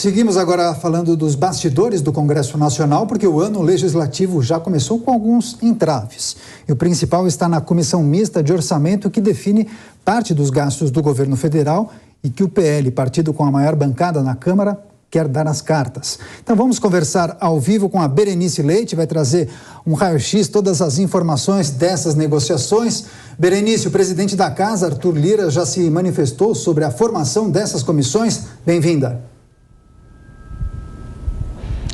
Seguimos agora falando dos bastidores do Congresso Nacional, porque o ano legislativo já começou com alguns entraves. E o principal está na Comissão Mista de Orçamento, que define parte dos gastos do governo federal e que o PL, partido com a maior bancada na Câmara, quer dar as cartas. Então vamos conversar ao vivo com a Berenice Leite, vai trazer um raio-x, todas as informações dessas negociações. Berenice, o presidente da Casa, Arthur Lira, já se manifestou sobre a formação dessas comissões. Bem-vinda.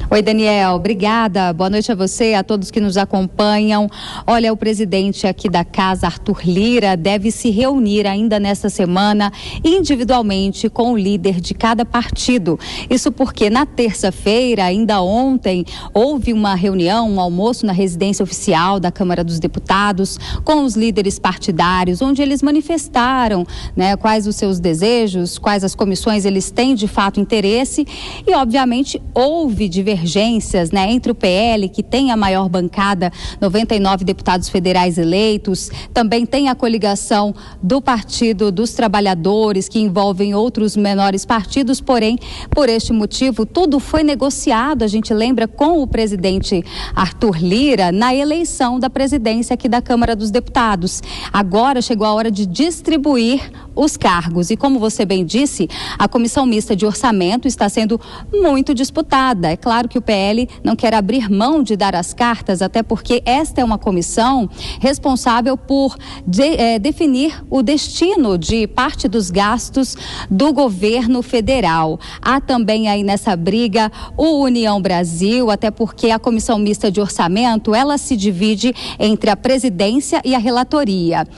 Oi, Daniel, obrigada. Boa noite a você, a todos que nos acompanham. Olha, o presidente aqui da Casa, Arthur Lira, deve se reunir ainda nesta semana individualmente com o líder de cada partido. Isso porque na terça-feira, ainda ontem, houve uma reunião, um almoço na residência oficial da Câmara dos Deputados com os líderes partidários, onde eles manifestaram, né, quais os seus desejos, quais as comissões eles têm de fato interesse e, obviamente, houve divergências, né, entre o PL, que tem a maior bancada, 99 deputados federais eleitos, também tem a coligação do Partido dos Trabalhadores, que envolvem outros menores partidos, porém, por este motivo, tudo foi negociado, a gente lembra, com o presidente Arthur Lira, na eleição da presidência aqui da Câmara dos Deputados. Agora chegou a hora de distribuir os cargos e, como você bem disse, a Comissão Mista de Orçamento está sendo muito disputada. É claro que o PL não quer abrir mão de dar as cartas, até porque esta é uma comissão responsável por definir o destino de parte dos gastos do governo federal. Há também aí nessa briga o União Brasil, até porque a Comissão Mista de Orçamento, ela se divide entre a presidência e a relatoria.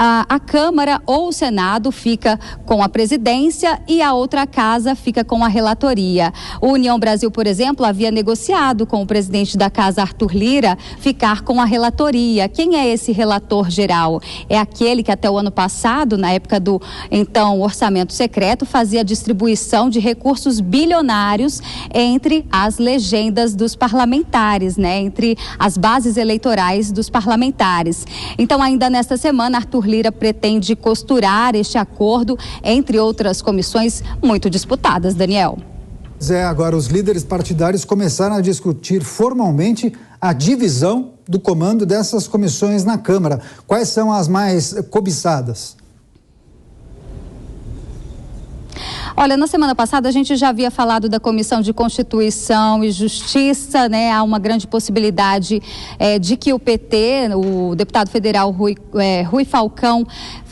A Câmara ou o Senado fica com a presidência e a outra casa fica com a relatoria. O União Brasil, por exemplo, havia negociado com o presidente da Casa, Arthur Lira, ficar com a relatoria. Quem é esse relator geral? É aquele que até o ano passado, na época do então orçamento secreto, fazia a distribuição de recursos bilionários entre as legendas dos parlamentares, né? Entre as bases eleitorais dos parlamentares. Então, ainda nesta semana, Arthur Lira pretende costurar este acordo entre outras comissões muito disputadas, Daniel. Agora os líderes partidários começaram a discutir formalmente a divisão do comando dessas comissões na Câmara. Quais são as mais cobiçadas? Olha, na semana passada a gente já havia falado da Comissão de Constituição e Justiça, né? Há uma grande possibilidade de que o PT, o deputado federal Rui Falcão,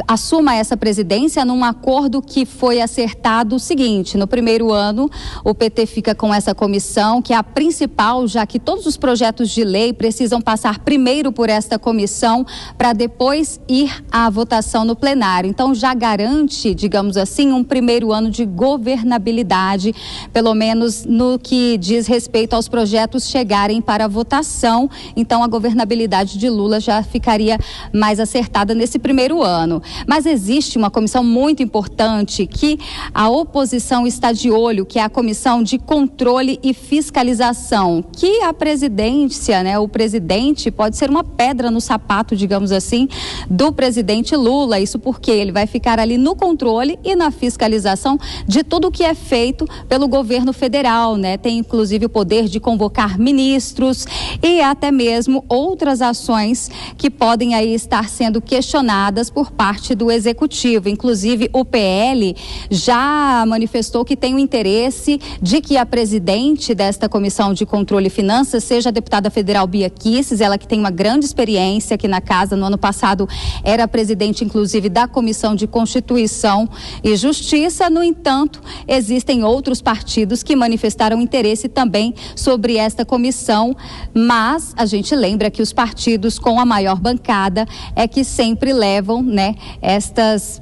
assuma essa presidência num acordo que foi acertado o seguinte: no primeiro ano o PT fica com essa comissão, que é a principal, já que todos os projetos de lei precisam passar primeiro por esta comissão para depois ir à votação no plenário. Então já garante, digamos assim, um primeiro ano de governabilidade, pelo menos no que diz respeito aos projetos chegarem para a votação. Então a governabilidade de Lula já ficaria mais acertada nesse primeiro ano. Mas existe uma comissão muito importante que a oposição está de olho, que é a Comissão de Controle e Fiscalização, que a presidência, né, o presidente pode ser uma pedra no sapato, digamos assim, do presidente Lula. Isso porque ele vai ficar ali no controle e na fiscalização de tudo o que é feito pelo governo federal, né? Tem inclusive o poder de convocar ministros e até mesmo outras ações que podem aí estar sendo questionadas por parte do executivo. Inclusive o PL já manifestou que tem o interesse de que a presidente desta Comissão de Controle e Finanças seja a deputada federal Bia Kicis, ela que tem uma grande experiência aqui na casa. No ano passado era presidente inclusive da Comissão de Constituição e Justiça. No entanto, existem outros partidos que manifestaram interesse também sobre esta comissão, mas a gente lembra que os partidos com a maior bancada é que sempre levam, né, estas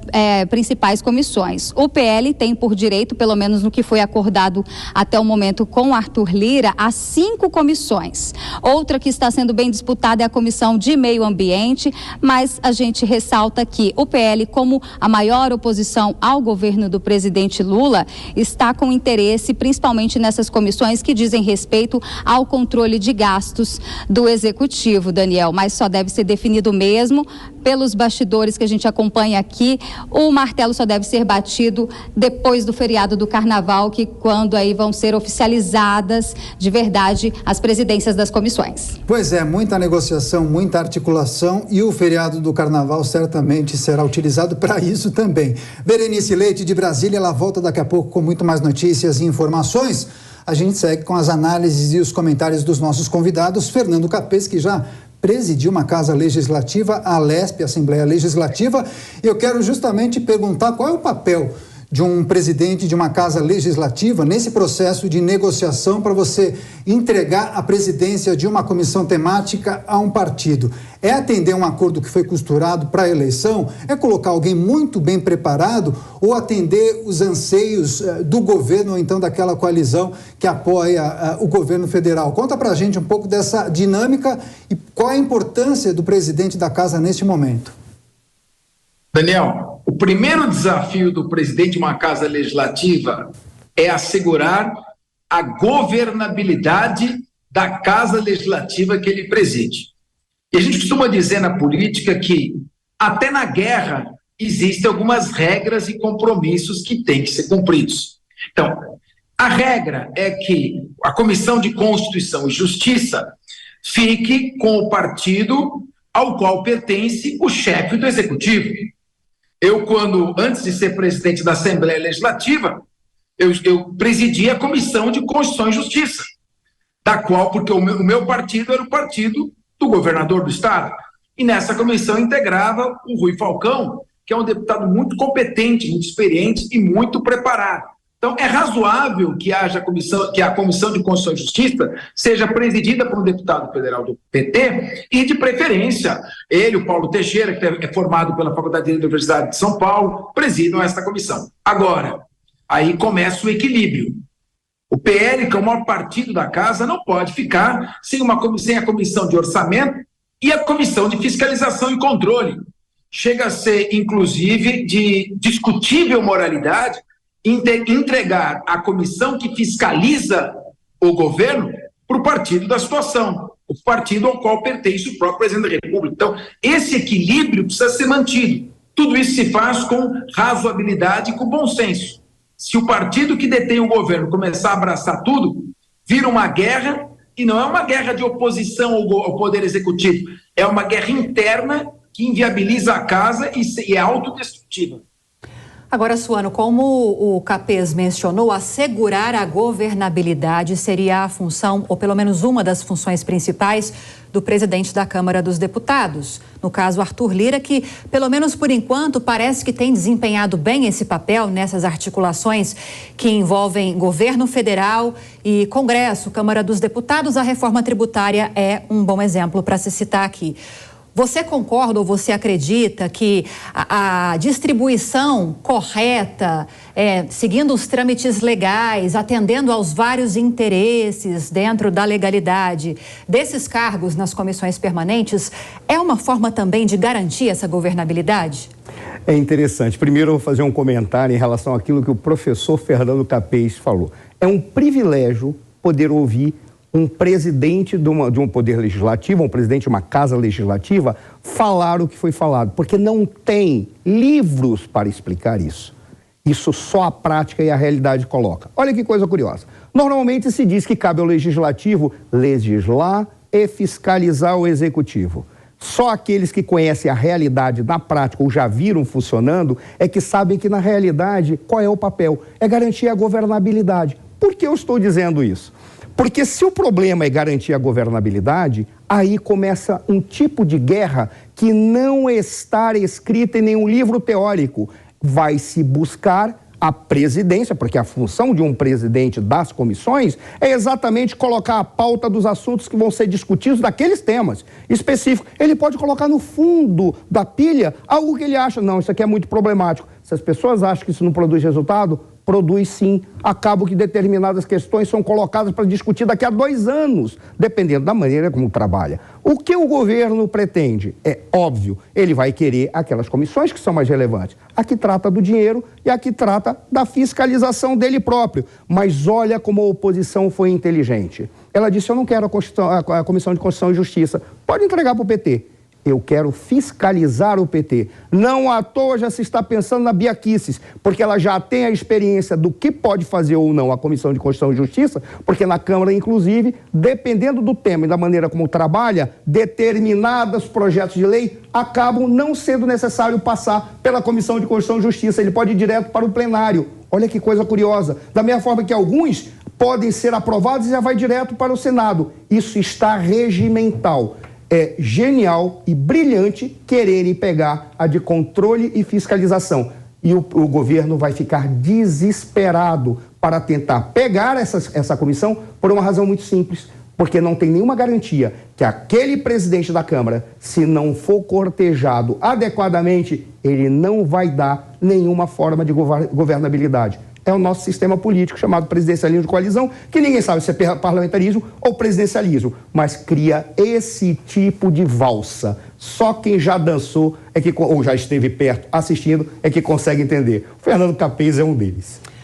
principais comissões. O PL tem por direito, pelo menos no que foi acordado até o momento com Arthur Lira, a 5 comissões. Outra que está sendo bem disputada é a Comissão de Meio Ambiente, mas a gente ressalta que o PL, como a maior oposição ao governo do presidente presidente Lula está com interesse principalmente nessas comissões que dizem respeito ao controle de gastos do Executivo, Daniel, mas só deve ser definido mesmo pelos bastidores que a gente acompanha aqui. O martelo só deve ser batido depois do feriado do Carnaval, que quando aí vão ser oficializadas de verdade as presidências das comissões. Pois é, muita negociação, muita articulação, e o feriado do Carnaval certamente será utilizado para isso também. Berenice Leite, de Brasília, ela volta daqui a pouco com muito mais notícias e informações. A gente segue com as análises e os comentários dos nossos convidados. Fernando Capês, que já presidiu uma casa legislativa, a ALESP, Assembleia Legislativa. Eu quero justamente perguntar qual é o papel de um presidente de uma casa legislativa nesse processo de negociação para você entregar a presidência de uma comissão temática a um partido. É atender um acordo que foi costurado para a eleição? É colocar alguém muito bem preparado ou atender os anseios do governo ou então daquela coalizão que apoia o governo federal? Conta para a gente um pouco dessa dinâmica e qual a importância do presidente da casa neste momento. Daniel, o primeiro desafio do presidente de uma casa legislativa é assegurar a governabilidade da casa legislativa que ele preside. E a gente costuma dizer na política que até na guerra existem algumas regras e compromissos que têm que ser cumpridos. Então, a regra é que a Comissão de Constituição e Justiça fique com o partido ao qual pertence o chefe do Executivo. Antes de ser presidente da Assembleia Legislativa, eu presidi a Comissão de Constituição e Justiça, da qual, porque o meu partido era o partido do governador do estado, e nessa comissão integrava o Rui Falcão, que é um deputado muito competente, muito experiente e muito preparado. Então, é razoável que a Comissão de Constituição e Justiça seja presidida por um deputado federal do PT e, de preferência, ele, o Paulo Teixeira, que é formado pela Faculdade de Direito da Universidade de São Paulo, presidam esta comissão. Agora, aí começa o equilíbrio. O PL, que é o maior partido da casa, não pode ficar sem a Comissão de Orçamento e a Comissão de Fiscalização e Controle. Chega a ser, inclusive, de discutível moralidade entregar a comissão que fiscaliza o governo para o partido da situação, o partido ao qual pertence o próprio presidente da República. Então, esse equilíbrio precisa ser mantido. Tudo isso se faz com razoabilidade e com bom senso. Se o partido que detém o governo começar a abraçar tudo, vira uma guerra, e não é uma guerra de oposição ao poder executivo, é uma guerra interna que inviabiliza a casa e é autodestrutiva. Agora, Suano, como o Capês mencionou, assegurar a governabilidade seria a função, ou pelo menos uma das funções principais, do presidente da Câmara dos Deputados. No caso, Arthur Lira, que, pelo menos por enquanto, parece que tem desempenhado bem esse papel nessas articulações que envolvem governo federal e Congresso, Câmara dos Deputados. A reforma tributária é um bom exemplo para se citar aqui. Você concorda ou você acredita que a distribuição correta, seguindo os trâmites legais, atendendo aos vários interesses dentro da legalidade desses cargos nas comissões permanentes, é uma forma também de garantir essa governabilidade? É interessante. Primeiro, eu vou fazer um comentário em relação àquilo que o professor Fernando Capês falou. É um privilégio poder ouvir um presidente de um poder legislativo, um presidente de uma casa legislativa, falar o que foi falado, porque não tem livros para explicar isso. Isso só a prática e a realidade coloca. Olha que coisa curiosa. Normalmente se diz que cabe ao legislativo legislar e fiscalizar o executivo. Só aqueles que conhecem a realidade na prática ou já viram funcionando é que sabem que na realidade qual é o papel? É garantir a governabilidade. Por que eu estou dizendo isso? Porque se o problema é garantir a governabilidade, aí começa um tipo de guerra que não está escrita em nenhum livro teórico. Vai se buscar a presidência, porque a função de um presidente das comissões é exatamente colocar a pauta dos assuntos que vão ser discutidos daqueles temas específicos. Ele pode colocar no fundo da pilha algo que ele acha, não, isso aqui é muito problemático. Se as pessoas acham que isso não produz resultado, Produz sim. Acaba que determinadas questões são colocadas para discutir daqui a 2 anos, dependendo da maneira como trabalha. O que o governo pretende? É óbvio, ele vai querer aquelas comissões que são mais relevantes. A que trata do dinheiro e a que trata da fiscalização dele próprio. Mas olha como a oposição foi inteligente. Ela disse, eu não quero a Comissão de Constituição e Justiça. Pode entregar para o PT. Eu quero fiscalizar o PT. Não à toa já se está pensando na Bia Kicis, porque ela já tem a experiência do que pode fazer ou não a Comissão de Constituição e Justiça, porque na Câmara, inclusive, dependendo do tema e da maneira como trabalha, determinados projetos de lei acabam não sendo necessário passar pela Comissão de Constituição e Justiça. Ele pode ir direto para o plenário. Olha que coisa curiosa. Da mesma forma que alguns podem ser aprovados e já vai direto para o Senado. Isso está regimental. É genial e brilhante quererem pegar a de controle e fiscalização. E o governo vai ficar desesperado para tentar pegar essa comissão por uma razão muito simples, porque não tem nenhuma garantia que aquele presidente da Câmara, se não for cortejado adequadamente, ele não vai dar nenhuma forma de governabilidade. É o nosso sistema político chamado presidencialismo de coalizão, que ninguém sabe se é parlamentarismo ou presidencialismo, mas cria esse tipo de valsa. Só quem já dançou ou já esteve perto assistindo é que consegue entender. O Fernando Capês é um deles.